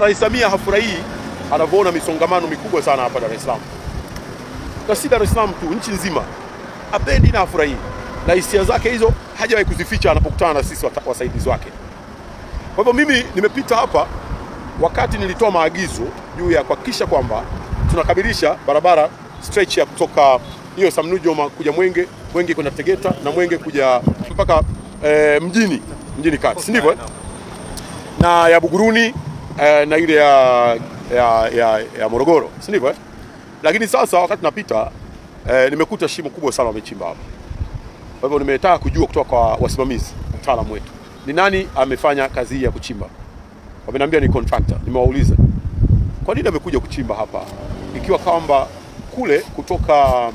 Rais Samia hafurahii anavyoona misongamano mikubwa sana hapa Dar es Salaam. Na si Dar es Salaam tu, nchi nzima. Hapendi na hafurahii. Na hisia zake hizo hajawahi kuzificha anapokutana na sisi wasaidizi wake. Kwa hivyo mimi nimepita hapa wakati nilitoa maagizo juu ya kuhakikisha kwamba tunakamilisha barabara stretch ya kutoka hiyo Samnujoma kuja Mwenge, Mwenge kwenda Tegeta na Mwenge kuja mpaka mjini kati. Si ndivyo? Na ya Buguruni na ile ya Morogoro, si ndivyo? Lakini sasa wakati napita nimekuta shimo kubwa sana wamechimba hapa. Kwa hivyo nimetaka kujua kutoka kwa wasimamizi, wataalamu wetu, ni nani amefanya kazi hii ya kuchimba. Wameniambia ni contractor. Nimewauliza, kwa nini amekuja kuchimba hapa ikiwa kwamba kule kutoka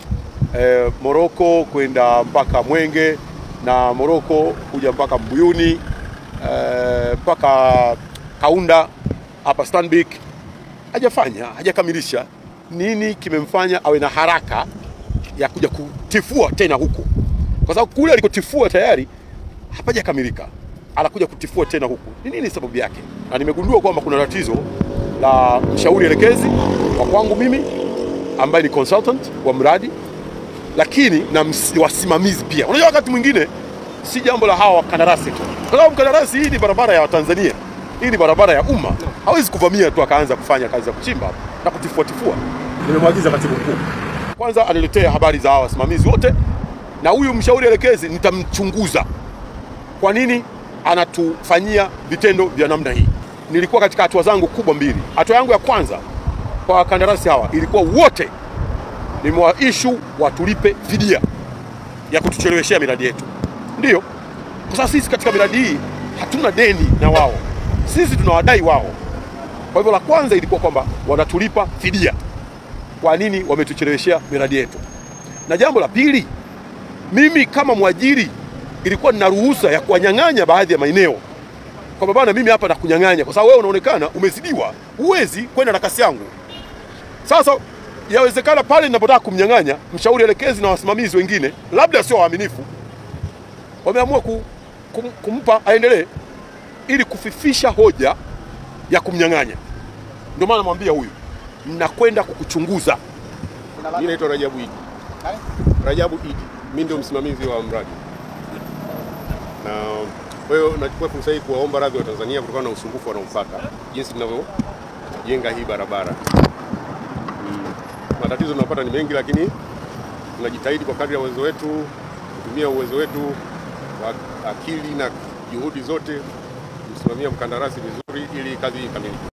Moroko kwenda mpaka Mwenge na Moroko kuja mpaka Mbuyuni mpaka Kaunda hapa Stanbic hajakamilisha? Nini kimemfanya awe na haraka ya kuja kutifua tena huku? Kwa sababu kule alikotifua tayari hapajakamilika, anakuja kutifua tena huku. Ni nini sababu yake? Na nimegundua kwamba kuna tatizo la mshauri elekezi wa kwangu mimi ambaye ni consultant wa mradi, lakini na wasimamizi pia. Unajua wakati mwingine si jambo la hawa wakandarasi tu. Kwa sababu mkandarasi, hii ni barabara ya Tanzania. Hii ni barabara ya umma. Hawezi kuvamia tu akaanza kufanya kazi ya kuchimba na kutifua. Nimemwagiza katibu mkuu kwanza aniletee habari za hawa wasimamizi wote, na huyu mshauri elekezi nitamchunguza kwa nini anatufanyia vitendo vya namna hii. Nilikuwa katika hatua zangu kubwa mbili. Hatua yangu ya kwanza kwa wakandarasi hawa ilikuwa wote nimewaissue watulipe fidia ya kutucheleweshea miradi yetu. Ndio. Kwa sababu sisi katika miradi hii hatuna deni na wao. Sisi tunawadai wao. Kwa hivyo la kwanza ilikuwa kwamba wanatulipa fidia. Kwa nini wametucheleweshea miradi yetu? Na jambo la pili, mimi kama mwajiri ilikuwa nina ruhusa ya kuwanyang'anya baadhi ya maeneo. Kwa bwana, mimi hapa nakunyang'anya kwa sababu wewe unaonekana umezidiwa. Huwezi kwenda na kasi yangu. Sasa yawezekana pale ninapotaka kumnyang'anya, mshauri elekezi na wasimamizi wengine labda sio waaminifu, wameamua kumpa aendelee ili kufifisha hoja ya kumnyang'anya. Ndio maana namwambia huyu, mnakwenda kukuchunguza. Mimi naitwa Rajabu Idi. Rajabu Idi. Mimi ndio msimamizi wa mradi. Na kwa hiyo nachukua fursa hii kuwaomba radhi wa Tanzania kutokana na usumbufu wanaopata jinsi tunavyojenga hii barabara. Matatizo tunayopata ni mengi, lakini tunajitahidi kwa kadri ya uwezo wetu kutumia uwezo wetu wa akili na juhudi zote kusimamia mkandarasi vizuri ili kazi ikamilike.